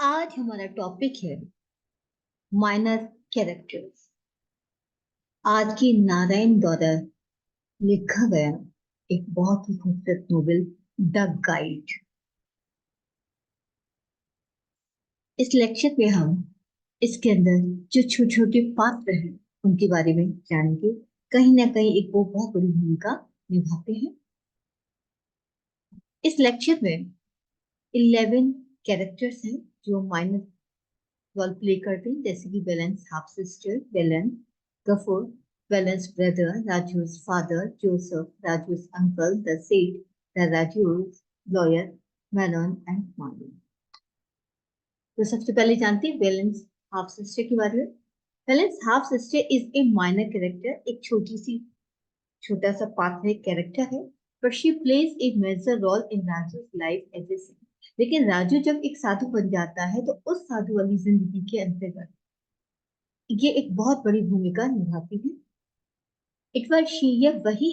आज हमारा टॉपिक है माइनर कैरेक्टर्स। आज की नारायण द्वारा लिखा गया एक बहुत ही खूबसूरत नोवेल द गाइड। इस लेक्चर में हम इसके अंदर जो छोटे छोटे पात्र हैं उनके बारे में जानेंगे। कहीं ना कहीं एक वो बहुत बड़ी भूमिका निभाते हैं। इस लेक्चर में 11 कैरेक्टर्स हैं जो माइनर रोल प्ले करते हैं, जैसे कि Velan's half sister Velan, Gafoor Velan's brother, Raju's father Joseph, Raju's uncle the Seth, the Raju's lawyer Menon and Marlin. तो सबसे पहले जानते हैं वेलेंस हाफ सिस्टर के बारे में। Velan's half sister is a minor character, एक छोटा सा पात्र है, कैरेक्टर है, but she plays a major role in Raju's life as a saint. लेकिन राजू जब एक साधु बन जाता है तो उस साधु वाली जिंदगी के अंतर्गत ये एक बहुत बड़ी भूमिका निभाती है। इट वॉज शी, ये वही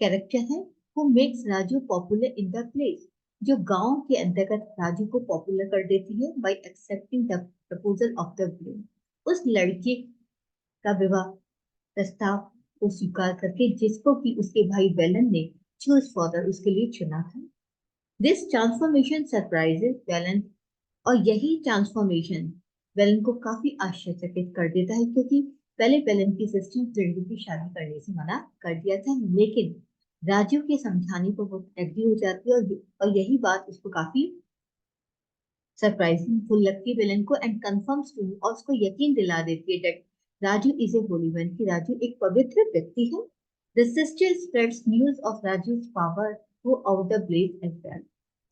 कैरेक्टर है who makes Raju popular in the place, जो गांव के अंतर्गत राजू को पॉपुलर कर देती है bye accepting the proposal of the villain, उस लड़के का विवाह प्रस्ताव को स्वीकार करके जिसको कि उसके भाई वेलन ने चूज फॉर उसके लिए चुना था। दिस ट्रांसफॉर्मेशन सरप्राइजेस वेलन, और यही ट्रांसफॉर्मेशन वेलन को काफी आश्चर्यचकित कर देता है, क्योंकि पहले वेलन की सिस्टर लड़की की शादी करने से मना कर दिया था, लेकिन राजू के समझाने पर वो एग्री हो जाती है, और यही बात उसको काफी सरप्राइजिंग फुल लगती है वेलन को, एंड कंफर्म्स टू, और उसको यकीन दिला देती है that Raju is a holy man, कि राजू एक पवित्र व्यक्ति है। The sister spreads news of Raju's power throughout the blaze as well,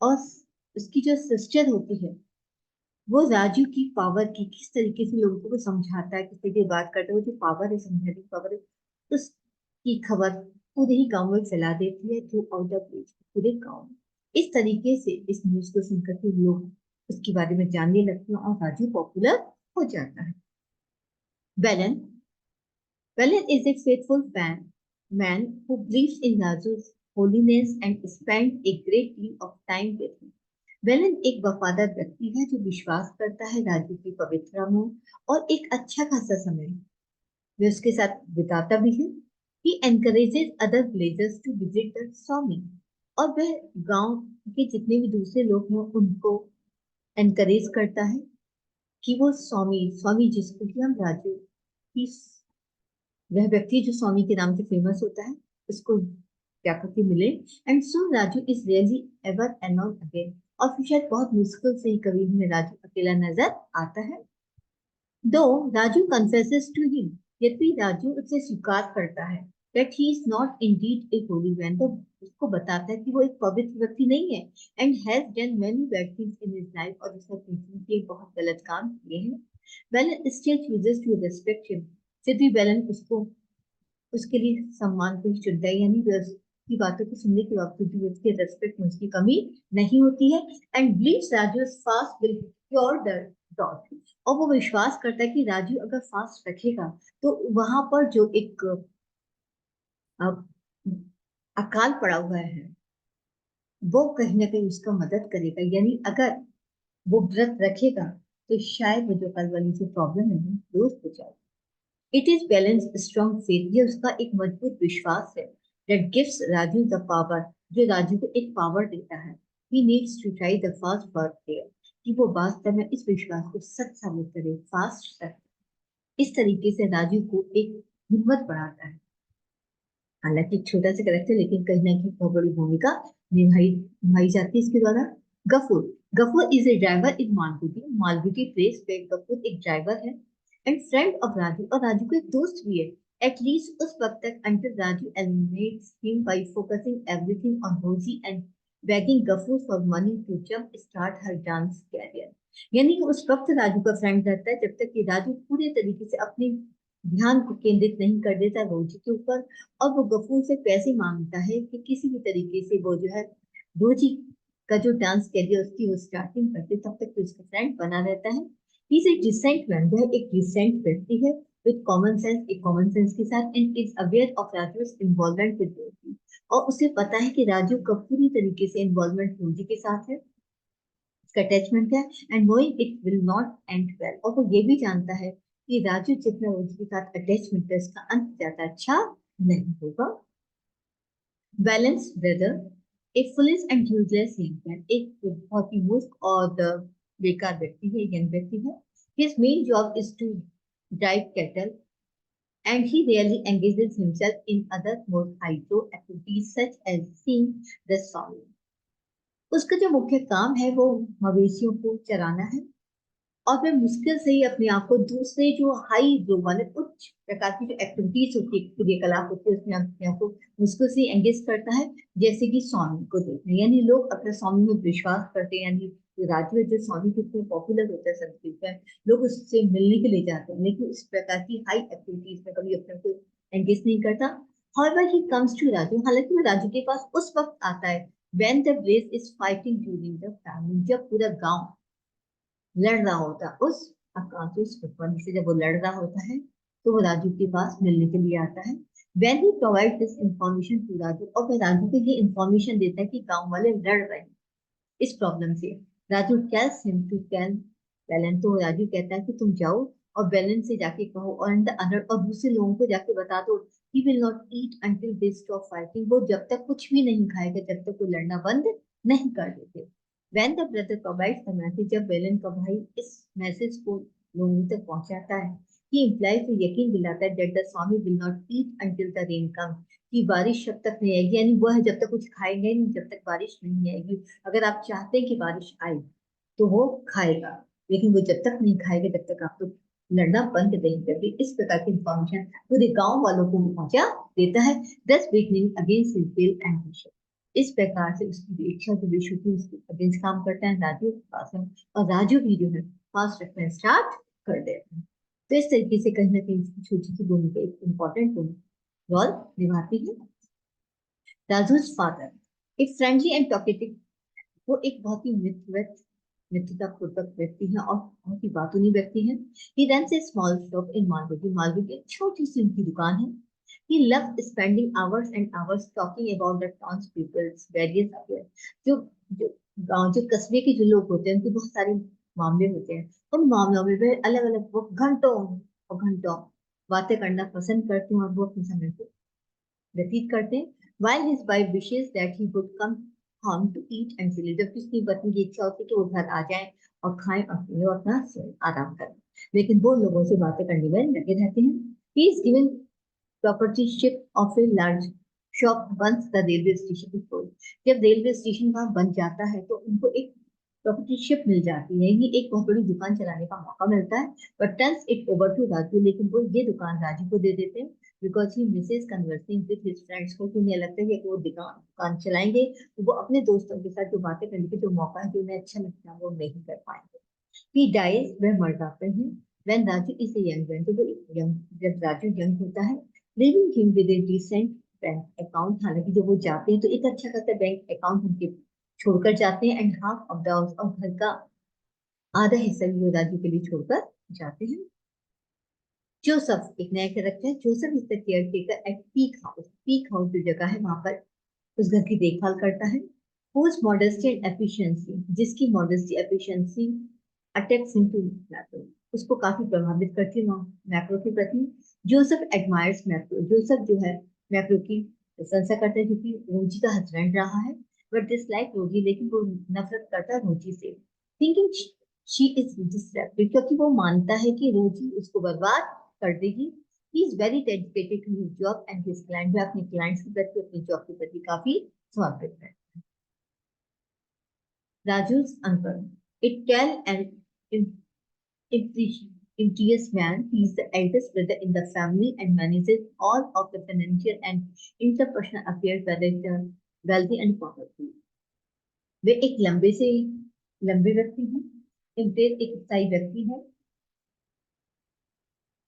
और उसकी जो सिस्टर होती है वो राजू की पावर की किस तरीके से लोगों को समझाता है, किस तरीके बात करता है, वो जो पावर है, समझाने की पावर है, उसकी खबर पूरे ही गांव में फैला देती है थ्रू आउट द विलेज, पूरे गांव में। इस तरीके से इस न्यूज को सुनकर के लोग उसके बारे में जानने लगते हैं और राजू पॉपुलर हो जाता है। Velan Velan is a faithful man who believes in Raju's holiness and spends a great deal of time with him. Velan एक वफादार व्यक्ति है जो विश्वास करता है राजू की पवित्रता में, और एक अच्छा खासा समय वे उसके साथ बिताता भी है। He encourages other villagers to visit the Swami, और वह गांव के जितने भी दूसरे लोग हैं उनको एनकरेज करता है कि वो स्वामी स्वामी जिसको कि हम राजू की, वह व्यक्ति जो स्वामी के नाम से फेमस होता है, उसको जाकर के मिले। And so Raju is really ever alone again, और फिर शायद बहुत मुश्किल से ही कभी हमें राजू अकेला नजर आता है। दो राजू कन्फेसेस टू हिम, यदि राजू उससे स्वीकार करता है that he is not indeed a holy man, तो उसको बताता है कि वो एक पवित्र व्यक्ति नहीं है, and has done many bad things in his life, और उसने अपनी जिंदगी में बहुत गलत काम किए हैं। Velan still chooses to respect him, फिर भी वेलन उसको उसके लिए सम्मान को ही चुनता है, यानी वे उसकी बातों को सुनने के बावजूद भी उसके रेस्पेक्ट में उसकी कमी नहीं होती है। And believes Raju fast will cure the dot, और वो विश्वास करता है कि राजू अगर फास्ट रखेगा तो वहां पर जो एक अ, अकाल पड़ा हुआ है वो कहीं ना कहीं उसका मदद करेगा, यानी अगर वो व्रत रखेगा तो शायद वो जो कल वाली जो प्रॉब्लम है वो दूर हो जाए। It is balance strong faith, ये उसका एक मजबूत विश्वास है that gives Raju the power, जो राजू को एक पावर देता है। He needs to try the fast for fair, कि वो वास्तव में इस विश्वास को सच साबित करे, फास्ट सच। इस तरीके से राजू को एक हिम्मत बढ़ाता है। हालांकि एक छोटा सा करेक्टर, लेकिन कहीं ना कहीं बहुत बड़ी भूमिका निभाई निभाई जाती है इसके द्वारा। Gaffur Gaffur is a driver in Malgudi, Malgudi place पे गफूर एक ड्राइवर है एंड फ्रेंड ऑफ राजू, और राजू का एक दोस्त भी है, एटलीस्ट उस वक्त तक until Raju eliminates him by focusing everything on Rosie and begging Gafoor for money to jump start her dance career. यानी कि उस वक्त राजू का फ्रेंड रहता है जब तक कि राजू पूरे तरीके से अपने ध्यान को केंद्रित नहीं कर देता रोजी के ऊपर, और वो गफूर से पैसे मांगता है कि किसी भी तरीके से वो जो है रोजी का जो डांस कैरियर उसकी वो स्टार्टिंग करते, तब तक तो उसका फ्रेंड बना रहता है। इज ए डिसेंट मैन, वह एक डिसेंट व्यक्ति है विद कॉमन सेंस, एक कॉमन सेंस के साथ, and is aware of Raju's involvement with Rosie, और उसे पता है कि राजू का पूरी तरीके से इन्वॉल्वमेंट रोजी के साथ है। इसका अटैचमेंट है and knowing it will not and well, और वो ये भी जानता है कि राजू जितना उसके साथ अटैचमेंट है उसका अंत ज्यादा अच्छा नहीं होगा। बैलेंस ब्रदर, एक foolish and useless young man, एक बहुत ही मूर्ख और बेकार व्यक्ति है, यंग व्यक्ति है। His main job is to drive cattle and he rarely engages himself in other more hydro activities such as seeing the sun. उसका जो मुख्य काम है वो मवेशियों को चराना है, और वह मुश्किल से ही अपने आप को दूसरे जो हाई जो वाले उच्च प्रकार की जो एक्टिविटीज होती है, क्रियाकलाप होती है, उसमें अपने आप को मुश्किल से एंगेज करता है, जैसे कि स्वामी को देखना। यानी लोग अपने स्वामी में विश्वास करते हैं, यानी राजू है जो स्वामी कितने पॉपुलर होता है संस्कृत में, लोग उससे मिलने के लिए जाते हैं, लेकिन इस प्रकार की हाई एक्टिविटीज में कभी अपने को एंगेज नहीं करता। However, he comes to Raju, हालांकि वो राजू के पास उस वक्त आता है when the village is fighting during the famine, जब पूरा गांव लड़ रहा होता है उस आकाश उस विपत्ति से, जब वो लड़ रहा होता है तो वो राजू के पास मिलने के लिए आता है। When he provides this information to Raju, और वह राजू को ये इंफॉर्मेशन देता है कि गांव वाले लड़ रहे हैं इस प्रॉब्लम से। Raju tells him to tell Velan, तो राजू कहता है कि तुम जाओ और बेलन से जाके कहो, और द अदर, और दूसरे लोगों को जाके बता दो, he will not eat until they stop fighting, वो जब तक कुछ भी नहीं खाएगा जब तक वो लड़ना बंद नहीं कर देते। When the brother provides the message, जब बेलन का भाई इस मैसेज को लोगों तक पहुंचाता है, he implies, तो यकीन दिलाता है that the Swami will not eat until the rain comes, कि बारिश जब तक नहीं आएगी, यानी वह जब तक कुछ खाएंगे नहीं जब तक बारिश नहीं आएगी। अगर आप चाहते हैं कि बारिश आए तो वो खाएगा, लेकिन वो जब तक नहीं खाएगा जब तक आप तो लड़ना बंद नहीं करते। इस प्रकार की इंफॉर्मेशन पूरे गांव वालों को पहुंचा देता है, दस beginning against his will and wish. इस प्रकार से उसकी इच्छा जो विश होती है उसके अगेंस्ट काम करता है राजू के पास में, और राजू भी जो है फास्ट रखना स्टार्ट कर देता है। तो इस तरीके से कहीं ना कहीं इसकी छोटी सी भूमिका एक इम्पोर्टेंट रोल निभाती है। राजू's फादर, एक फ्रेंडली एंड टॉकेटिव, वो एक बहुत ही मित्रतापूर्वक व्यक्ति है और बहुत ही बातूनी व्यक्ति है। He runs a small shop in Malvi, Malvi की एक छोटी सी उनकी दुकान है। He loves spending hours and hours talking about the town's people's various affairs. जो जो गांव जो कस्बे के जो लोग होते हैं उनके बहुत सारे मामले होते हैं, उन मामलों में वे अलग अलग वो घंटों और घंटों बातें करना पसंद करते हैं और वो अपने समय को व्यतीत करते हैं। While his wife wishes that he would come home to eat and sleep, जबकि उसकी पत्नी की इच्छा होती है कि वो घर आ जाए और खाएं और पिए और अपना आराम करें, लेकिन वो लोगों से बातें करने में लगे रहते हैं। He is given proprietorship of a large shop once the railway station is closed. जब रेलवे स्टेशन वहां बन जाता है तो उनको एक प्रॉपर्टीशिप मिल जाती है, ये एक बहुत बड़ी दुकान चलाने का मौका मिलता है। But turns it over to Raju, लेकिन वो ये दुकान राजू को दे देते हैं, because he misses conversing with his friends, को उन्हें लगता है कि वो दुकान चलाएंगे तो वो अपने दोस्तों के साथ जो बातें करने की जो मौका है जो उन्हें अच्छा लगता है वो नहीं कर पाएंगे। ही डाइज, वह मर जाते हैं। When Raju is a young man, तो वो यंग, जब राजू यंग होता है, leaving him with a decent bank account, हालांकि जब वो जाते हैं तो एक अच्छा खासा बैंक अकाउंट उनके छोड़कर जाते हैं, and half of the house, और घर का आधा हिस्सा भी वो राजू के लिए छोड़कर जाते हैं। जोसेफ, एक नया कैरेक्टर है, Joseph is the care taker at peak house, peak house जो जगह है वहां पर उस घर की देखभाल करता है। whose modesty and efficiency, जिसकी modesty efficiency attacks him to macro, उसको काफी प्रभावित करती है मैक्रो के प्रति। जोसेफ एडमायर्स मैक्रो, जोसेफ जो है मैक्रो की प्रशंसा करता है क्योंकि रोजी का हस्बैंड रहा है, बट डिसलाइक रोजी, लेकिन वो नफरत करता है रोजी से। थिंकिंग शी इज डिस्ट्रैक्टेड, क्योंकि वो मानता है कि रोजी उसको बर्बाद कर देगी। He is very dedicated to his job and his client, वह अपने क्लाइंट्स के प्रति अपनी जॉब के प्रति काफी समर्पित है। राजू's uncle, a tall and impetuous man, he is the eldest brother in the family and manages all of the financial and interpersonal affairs, whether it's wealthy and powerful. वे एक लंबे व्यक्ति हैं, एक स्थायी व्यक्ति है।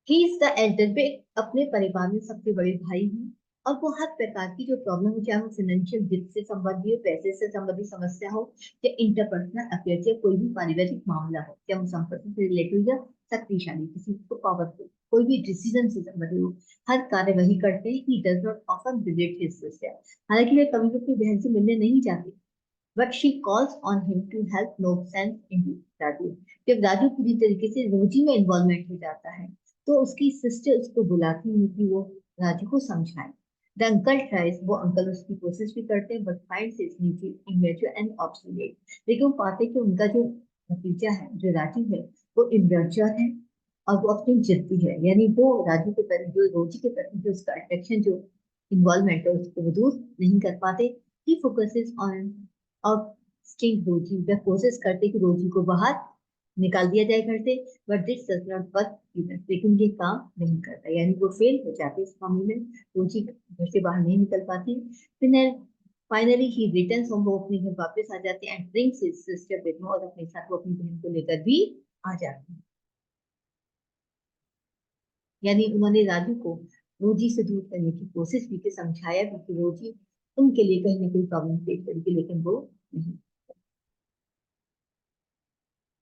ही इज द एल्डर, वे अपने परिवार में सबसे बड़े भाई हैं, और वो हर प्रकार की जो प्रॉब्लम हो, चाहे वो फाइनेंशियल वित्त से संबंधित हो, पैसे से संबंधित समस्या हो, या इंटरपर्सनल अफेयर, या कोई भी पारिवारिक मामला हो, या वो संपत्ति से रिलेटेड या शक्तिशाली किसी को पावरफुल कोई भी डिसीजन से संबंधित हो, हर कार्य वही करते हैं। He does not often visit his sister, हालांकि वे कभी भी अपनी बहन से मिलने नहीं जाते, but she calls on him to help no sense in Raju. जब राजू पूरी तरीके से रोजी में इन्वॉल्वमेंट हो जाता है तो उसकी सिस्टर उसको बुलाती है कि वो राजू को समझाए। द अंकल ट्राइज, वो अंकल उसकी कोशिश भी करते हैं but finds it immature and obstinate. लेकिन वो पाते हैं कि उनका जो भतीजा है जो राजू है वो इमेच्योर है और वो अपनी जिद्दी है, यानी वो राजू के प्रति जो रोजी के प्रति जो उसका अट्रैक्शन जो इन्वॉल्वमेंट है उसको वो दूर नहीं कर पाते। ही फोकसेस ऑन और स्टिंग रोजी, वे कोशिश करते कि रोजी को बाहर निकाल दिया जाए घर से, but this does not work even, लेकिन ये काम नहीं करता, यानी वो फेल हो जाते इस मामले में। रोजी घर से बाहर नहीं निकल पाती। फिर फाइनली ही रिटर्न्स होम, वो अपने घर वापस आ जाते हैं and brings his sister with him, और अपने साथ वो अपनी बहन को लेकर भी आ जाते हैं। यानी उन्होंने राजू को रोजी से दूर करने की कोशिश भी की, समझाया भी कि रोजी उनके लिए कहीं ना कहीं प्रॉब्लम फेस करेगी, लेकिन वो नहीं।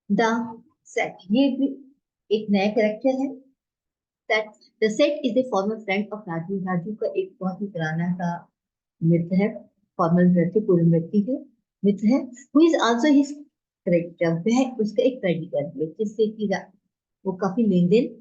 द सेट, ये भी एक नया कैरेक्टर है। Set, the set is the former friend of Raju. Raju का एक बहुत ही पुराना सा मित्र है, फॉर्मल व्यक्ति, पूर्व व्यक्ति है, मित्र है। Who is also his character, वह उसका एक क्रेडिटर है जिससे कि वो काफी लेन देन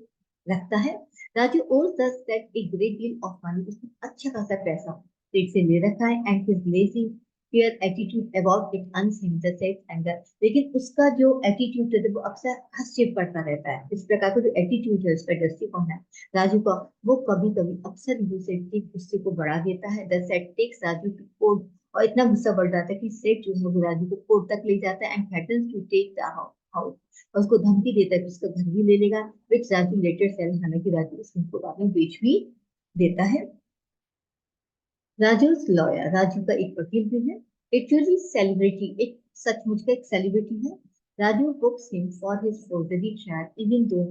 रखता है। Raju owes the Seth a great deal of money, उसने अच्छा खासा पैसा सेट से ले रखा है and his laissez faire attitude about it earns him the Seth anger. लेकिन उसका जो एटीट्यूड है वो अक्सर हस्तक्षेप करता रहता है, इस प्रकार का जो एटीट्यूड है उसका दृष्टिकोण है राजू का, वो कभी कभी अक्सर ही सेठ के गुस्से को बढ़ा देता है। The set takes Raju to court, और इतना गुस्सा बढ़ जाता है कि सेठ जो है वो राजू को कोर्ट तक ले जाता है and threatens to take the house, और उसको धमकी देता है कि उसका घर भी ले लेगा, विच राजू लेटर सेल, हालांकि राजू उस घर को बाद में बेच भी देता है। राजू लॉयर, राजू का एक वकील भी है। एक्चुअली सेलिब्रिटी, एक सचमुच का एक सेलिब्रिटी है। Raju books him for his forgery trial even though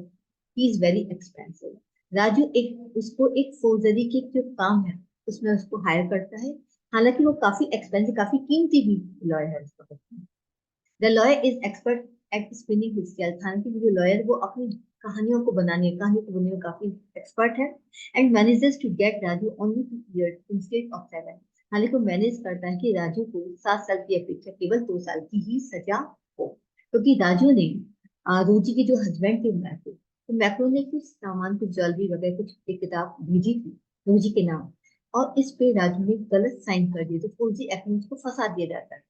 he is very expensive. Raju एक उसको एक फोर्जरी के जो काम है उसमें उसको हायर करता है, हालांकि वो काफी एक्सपेंसिव, काफी कीमती भी लॉयर है उसका। The lawyer is expert at spinning his tales, हालांकि वो जो लॉयर वो अपनी कहानियों को बनाने, कहानी को बनने में काफी एक्सपर्ट है। And manages to get Raju only 2 years instead of 7, हालांकि वो मैनेज करता है कि राजू को 7 साल की अपेक्षा केवल 2 साल की ही सजा हो, क्योंकि राजू ने रोजी के जो हस्बैंड थे मैक्रो, तो मैक्रो ने कुछ सामान, कुछ ज्वेलरी वगैरह कुछ एक किताब भेजी थी रोजी के नाम, और इस पे राजू ने गलत साइन कर दिए, तो फर्जी अकाउंट को फंसा दिया जाता है,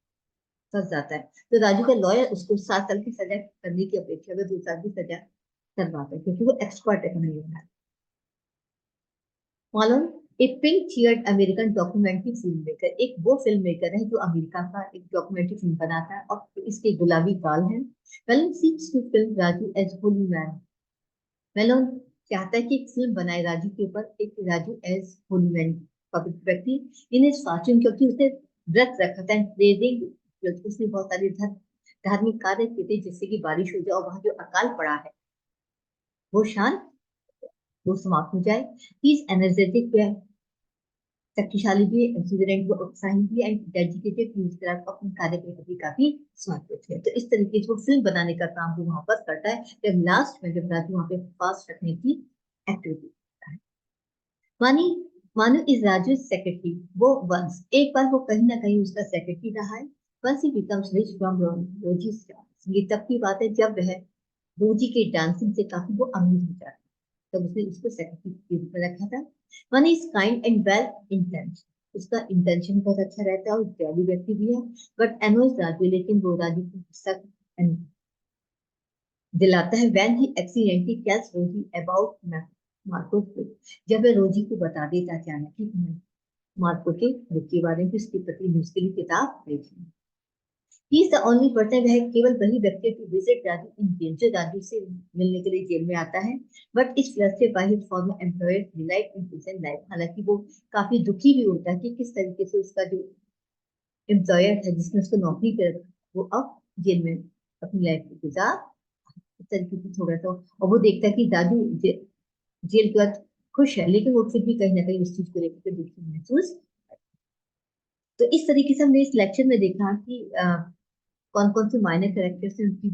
फंस जाता है। तो राजू का लॉयर उसको 7 साल की सजा करने की अपेक्षा में 2 साल की सजा करवाता है, क्योंकि वो एक्सपर्ट है कहानी में। मालूम, एक pink cheered American documentary film maker, एक वो फिल्म मेकर है जो अमेरिका का एक डॉक्यूमेंट्री फिल्म बनाता है और इसके गुलाबी गाल हैं। Malone seeks to film Raju as holy man. Malone चाहता है कि एक फिल्म बनाए राजू के ऊपर, एक राजू एज होली मैन, पवित्र व्यक्ति इन इज फॉर्च्यून, क्योंकि उसने व्रत रखा था, उसने बहुत सारे धार्मिक कार्य किए थे जिससे कि बारिश हो जाए और वहां जो अकाल पड़ा है वो शांत, वो समाप्त हो जाए। ही इज एनर्जेटिक, शक्तिशाली भी, एक्सिलेंट, वो उत्साही भी and dedicated to his craft, अपने कार्य के प्रति काफी समर्पित है। तो इस तरीके से वो फिल्म बनाने का काम भी वहां पर करता है, जब लास्ट में जब राजू वहां पे फास्ट रखने की एक्टिविटी करता है। मानी, मानु इज राजू सेक्रेटरी। वो वंस एक बार वो कहीं ना कहीं उसका सेक्रेटरी रहा है। Once he becomes rich from Rosy Star, ये तब की बात है जब वह रोजी के डांसिंग से काफी वो अमीर हो जाता है, तब उसने उसको सेक्रेटरी के रूप में रखा था। One is kind and well intense, उसका इंटेंशन बहुत अच्छा रहता है और दयालु व्यक्ति भी है। बट एनोज राजू, लेकिन वो राजू को गुस्सा दिलाता है व्हेन ही एक्सीडेंटली टेल्स रोजी अबाउट मार्को को, जब वह रोजी को बता देता है अचानक कि मार्को के बुक के बारे में, उसके प्रति ने उसके लिए किताब भेजी। He is the only person, वह केवल वही व्यक्ति to visit Raju in jail, जो राजू से मिलने के लिए जेल में आता है। But is flustered by his former employer delight in present life, हालांकि वो काफी दुखी भी होता है कि किस तरीके से उसका जो एम्प्लॉयर था जिसने उसको नौकरी पे रखा वो अब जेल में अपनी लाइफ को गुजार, इस तरीके से थोड़ा सा। और वो देखता है कि दादू जेल के बाद खुश है, लेकिन वो फिर भी कहीं ना कहीं उस चीज को लेकर दुखी महसूस। तो इस तरीके से हमने इस लेक्चर में देखा कि कौन कौन से माइनर कैरेक्टर्स हैं, उनकी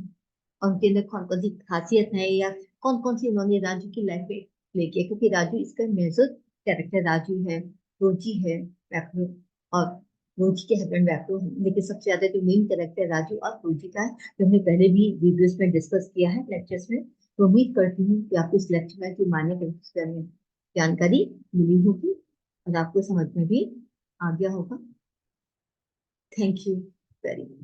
उनके अंदर कौन कौन सी खासियत है, या कौन कौन सी उन्होंने राजू की लाइफ में प्ले किया, क्योंकि राजू इसका मेजर कैरेक्टर राजू है, रोजी है, मैक्रो और रोजी के हस्बैंड वैक्टो हैं, लेकिन सबसे ज्यादा जो मेन कैरेक्टर राजू और रोजी का है, जो हमने पहले भी वीडियोस में डिस्कस किया है, लेक्चर्स में। तो उम्मीद करती हूँ कि आपको इस लेक्चर में जो मान्य में जानकारी मिली होगी और आपको समझ में भी आ गया होगा। Thank you very much.